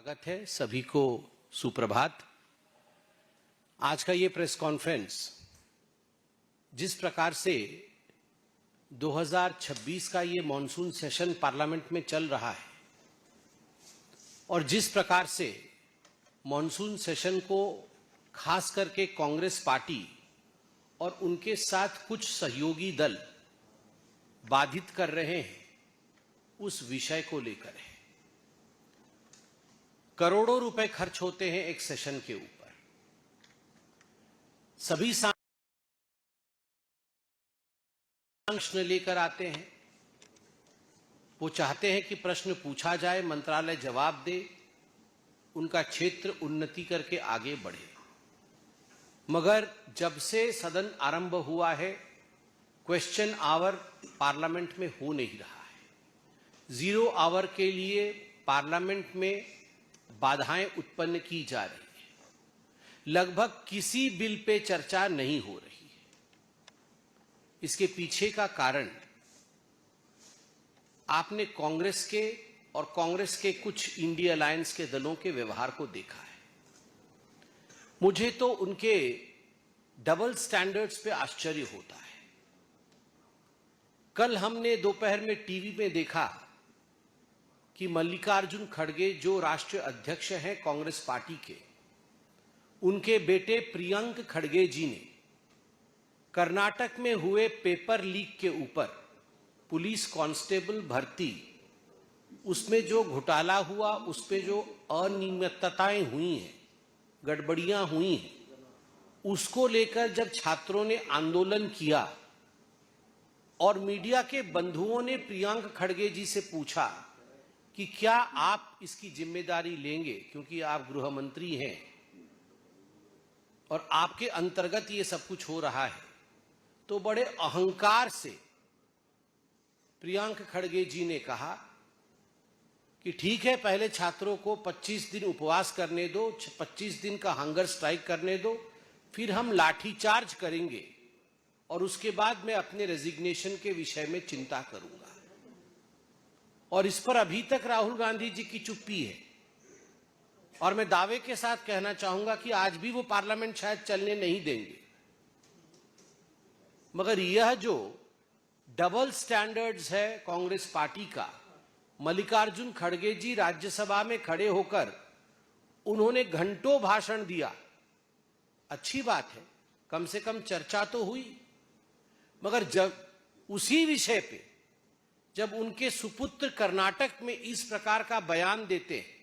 स्वागत है सभी को। सुप्रभात। आज का ये प्रेस कॉन्फ्रेंस जिस प्रकार से 2026 का ये मॉनसून सेशन पार्लियामेंट में चल रहा है और जिस प्रकार से मॉनसून सेशन को खास करके कांग्रेस पार्टी और उनके साथ कुछ सहयोगी दल बाधित कर रहे हैं, उस विषय को लेकर है। करोड़ों रुपए खर्च होते हैं एक सेशन के ऊपर। सभी प्रश्न लेकर आते हैं। वो चाहते हैं कि प्रश्न पूछा जाए, मंत्रालय जवाब दे, उनका क्षेत्र उन्नति करके आगे बढ़े। मगर जब से सदन आरंभ हुआ है, क्वेश्चन आवर पार्लियामेंट में हो नहीं रहा है। 0 आवर के लिए पार्लियामेंट में बाधाएं उत्पन्न की जा रही है। लगभग किसी बिल पे चर्चा नहीं हो रही है। इसके पीछे का कारण आपने कांग्रेस के और कांग्रेस के कुछ इंडिया अलायंस के दलों के व्यवहार को देखा है। मुझे तो उनके डबल स्टैंडर्ड्स पे आश्चर्य होता है। कल हमने दोपहर में टीवी में देखा कि मल्लिकार्जुन खड़गे जो राष्ट्रीय अध्यक्ष हैं कांग्रेस पार्टी के, उनके बेटे प्रियंक खड़गे जी ने कर्नाटक में हुए पेपर लीक के ऊपर पुलिस कांस्टेबल भर्ती, उसमें जो घोटाला हुआ, उस पे जो अनियमितताएं हुई हैं, गड़बड़ियां हुई हैं, उसको लेकर जब छात्रों ने आंदोलन किया और मीडिया के बंधुओं ने प्रियंक खड़गे जी से पूछा कि क्या आप इसकी जिम्मेदारी लेंगे, क्योंकि आप गृह मंत्री हैं और आपके अंतर्गत ये सब कुछ हो रहा है, तो बड़े अहंकार से प्रियंक खड़गे जी ने कहा कि ठीक है, पहले छात्रों को 25 दिन उपवास करने दो, 25 दिन का हंगर स्ट्राइक करने दो, फिर हम लाठीचार्ज करेंगे और उसके बाद मैं अपने रेजिग्नेशन के विषय में चिंता करूंगा। और इस पर अभी तक राहुल गांधी जी की चुप्पी है। और मैं दावे के साथ कहना चाहूंगा कि आज भी वो पार्लियामेंट शायद चलने नहीं देंगे। मगर यह जो डबल स्टैंडर्ड्स है कांग्रेस पार्टी का, मल्लिकार्जुन खड़गे जी राज्यसभा में खड़े होकर उन्होंने घंटों भाषण दिया। अच्छी बात है, कम से कम चर्चा तो हुई। मगर जब उसी विषय पे जब उनके सुपुत्र कर्नाटक में इस प्रकार का बयान देते हैं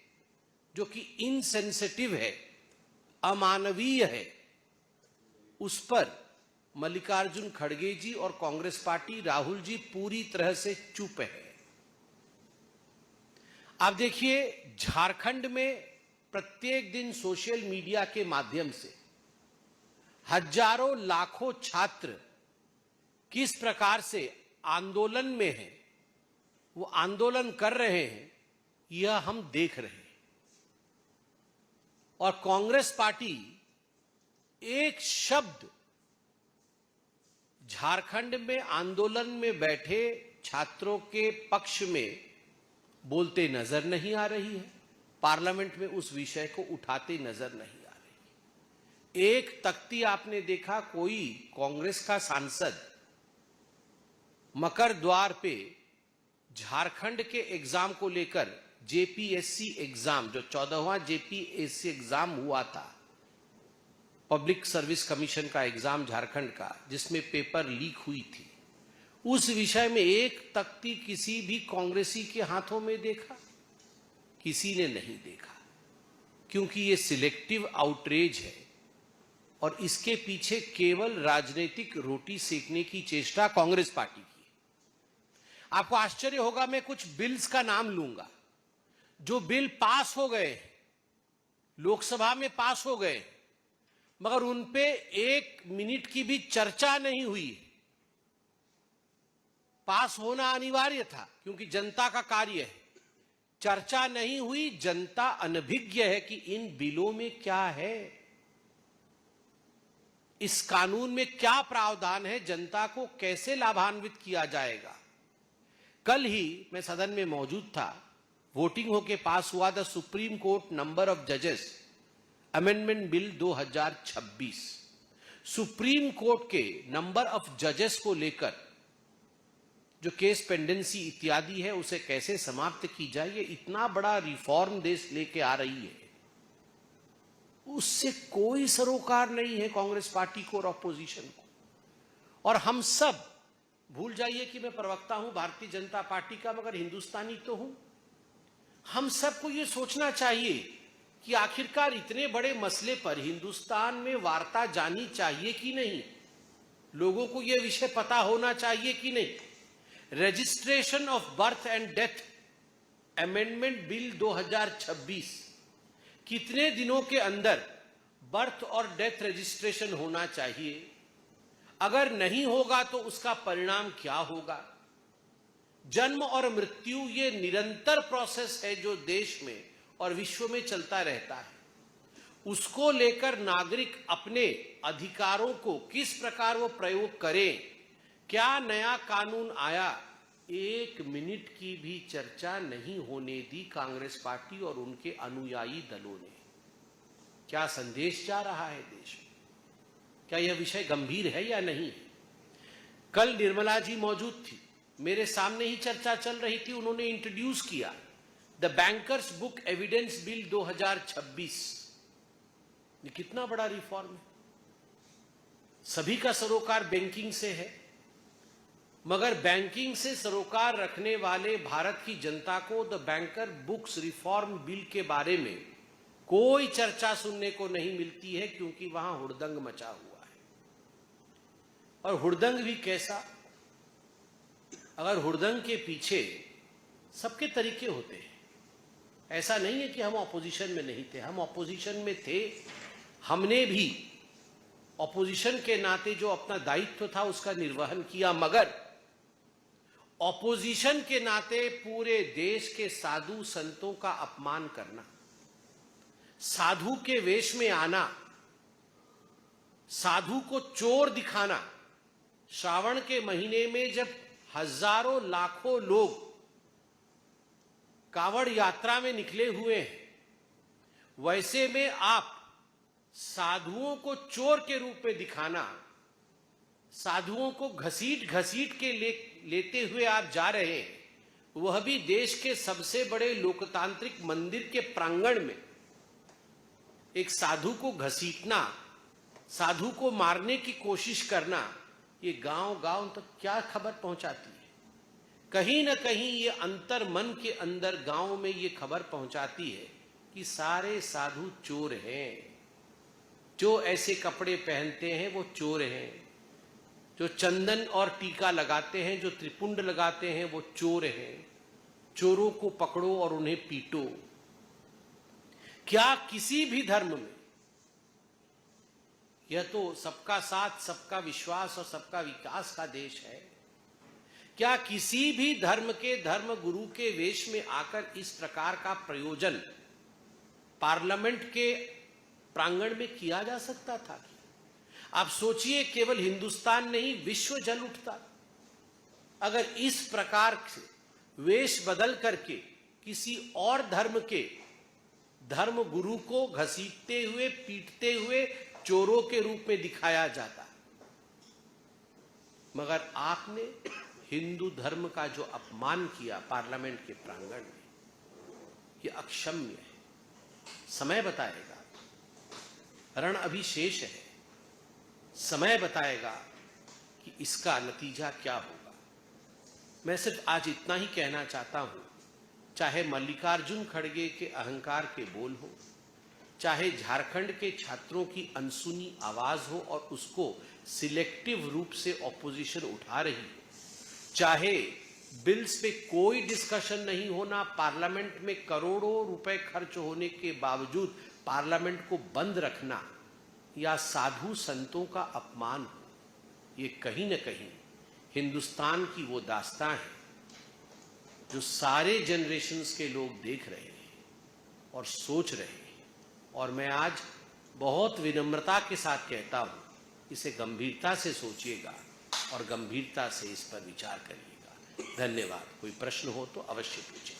जो कि इनसेंसिटिव है, अमानवीय है, उस पर मल्लिकार्जुन खड़गे जी और कांग्रेस पार्टी, राहुल जी पूरी तरह से चुप है। आप देखिए, झारखंड में प्रत्येक दिन सोशल मीडिया के माध्यम से हजारों लाखों छात्र किस प्रकार से आंदोलन में हैं, वो आंदोलन कर रहे हैं, यह हम देख रहे हैं। और कांग्रेस पार्टी एक शब्द झारखंड में आंदोलन में बैठे छात्रों के पक्ष में बोलते नजर नहीं आ रही है। पार्लियामेंट में उस विषय को उठाते नजर नहीं आ रही। एक तख्ती आपने देखा, कोई कांग्रेस का सांसद मकर द्वार पे झारखंड के एग्जाम को लेकर, जेपीएससी एग्जाम, जो 14वां जेपीएससी एग्जाम हुआ था, पब्लिक सर्विस कमीशन का एग्जाम झारखंड का, जिसमें पेपर लीक हुई थी, उस विषय में एक तख्ती किसी भी कांग्रेसी के हाथों में देखा? किसी ने नहीं देखा, क्योंकि ये सिलेक्टिव आउटरीच है और इसके पीछे केवल राजनीतिक रोटी सेकने की चेष्टा कांग्रेस पार्टी की। आपको आश्चर्य होगा, मैं कुछ बिल्स का नाम लूंगा जो बिल पास हो गए, लोकसभा में पास हो गए, मगर उन पे 1 मिनट की भी चर्चा नहीं हुई। पास होना अनिवार्य था क्योंकि जनता का कार्य है, चर्चा नहीं हुई। जनता अनभिज्ञ है कि इन बिलों में क्या है, इस कानून में क्या प्रावधान है, जनता को कैसे लाभान्वित किया जाएगा। कल ही मैं सदन में मौजूद था वोटिंग होके पास हुआ the supreme court number of जजेस अमेंडमेंट बिल 2026। सुप्रीम कोर्ट के नंबर ऑफ जजेस को लेकर जो केस पेंडेंसी इत्यादि है उसे कैसे समाप्त की जाए, ये इतना बड़ा रिफॉर्म देश लेके आ रही है, उससे कोई सरोकार नहीं है कांग्रेस पार्टी को और अपोजिशन को। और हम सब भूल जाइए कि मैं प्रवक्ता हूं भारतीय जनता पार्टी का, मगर हिंदुस्तानी तो हूं। हम सबको यह सोचना चाहिए कि आखिरकार इतने बड़े मसले पर हिंदुस्तान में वार्ता जानी चाहिए कि नहीं, लोगों को यह विषय पता होना चाहिए कि नहीं। Registration of birth and death amendment bill 2026, कितने दिनों के अंदर बर्थ और डेथ रजिस्ट्रेशन होना चाहिए, अगर नहीं होगा तो उसका परिणाम क्या होगा। जन्म और मृत्यु ये निरंतर प्रोसेस है जो देश में और विश्व में चलता रहता है, उसको लेकर नागरिक अपने अधिकारों को किस प्रकार वो प्रयोग करें। क्या नया कानून आया, एक मिनट की भी चर्चा नहीं होने दी कांग्रेस पार्टी और उनके अनुयायी दलों ने। क्या संदेश जा रहा है देश में? क्या यह विषय गंभीर है या नहीं? कल निर्मला जी मौजूद थी, मेरे सामने ही चर्चा चल रही थी, उन्होंने इंट्रोड्यूस किया the bankers book evidence bill 2026। ये कितना बड़ा रिफॉर्म है। सभी का सरोकार बैंकिंग से है, मगर बैंकिंग से सरोकार रखने वाले भारत की जनता को the banker books reform bill के बारे में कोई चर्चा सुनने को नहीं मिलती है, क्योंकि वहां हुड़दंग मचा हुआ है। और हुड़दंग भी कैसा, अगर हुड़दंग के पीछे सबके तरीके होते हैं। ऐसा नहीं है कि हम ऑपोजिशन में नहीं थे, हम ऑपोजिशन में थे। हमने भी ऑपोजिशन के नाते जो अपना दायित्व था उसका निर्वहन किया, मगर ऑपोजिशन के नाते पूरे देश के साधु संतों का अपमान करना, साधु के वेश में आना, साधु को चोर दिखाना, श्रावण के महीने में जब हजारों लाखों लोग कावड़ यात्रा में निकले हुए हैं, वैसे में आप साधुओं को चोर के रूप में दिखाना, साधुओं को घसीट घसीट के लेते हुए आप जा रहे हैं, वह भी देश के सबसे बड़े लोकतांत्रिक मंदिर के प्रांगण में। एक साधु को घसीटना, साधु को मारने की कोशिश करना, ये गांव गांव तक क्या खबर पहुंचाती है? कहीं ना कहीं ये अंतर मन के अंदर गांव में ये खबर पहुंचाती है कि सारे साधु चोर हैं। जो ऐसे कपड़े पहनते हैं वो चोर हैं, जो चंदन और टीका लगाते हैं, जो त्रिपुंड लगाते हैं, वो चोर हैं। चोरों को पकड़ो और उन्हें पीटो। क्या किसी भी धर्म में, यह तो सबका साथ, सबका विश्वास और सबका विकास का देश है, क्या किसी भी धर्म के धर्म गुरु के वेश में आकर इस प्रकार का प्रयोजन पार्लियामेंट के प्रांगण में किया जा सकता था? आप सोचिए, केवल हिंदुस्तान नहीं विश्व जल उठता अगर इस प्रकार से वेश बदल करके किसी और धर्म के धर्म गुरु को घसीटते हुए, पीटते हुए चोरों के रूप में दिखाया जाता। मगर आपने हिंदू धर्म का जो अपमान किया पार्लियामेंट के प्रांगण में, यह अक्षम्य है। समय बताएगा, रण अभी शेष है, समय बताएगा कि इसका नतीजा क्या होगा। मैं सिर्फ आज इतना ही कहना चाहता हूं, चाहे मल्लिकार्जुन खड़गे के अहंकार के बोल हो, चाहे झारखंड के छात्रों की अनसुनी आवाज हो और उसको सिलेक्टिव रूप से ऑपोजिशन उठा रही हो, चाहे बिल्स पे कोई डिस्कशन नहीं होना, पार्लियामेंट में करोड़ों रुपए खर्च होने के बावजूद पार्लियामेंट को बंद रखना, या साधु संतों का अपमान हो, ये कहीं न कहीं हिंदुस्तान की वो दास्तां है जो सारे जनरेशन्स के लोग देख रहे हैं और सोच रहे हैं। और मैं आज बहुत विनम्रता के साथ कहता हूं, इसे गंभीरता से सोचिएगा और गंभीरता से इस पर विचार करिएगा। धन्यवाद। कोई प्रश्न हो तो अवश्य पूछिए।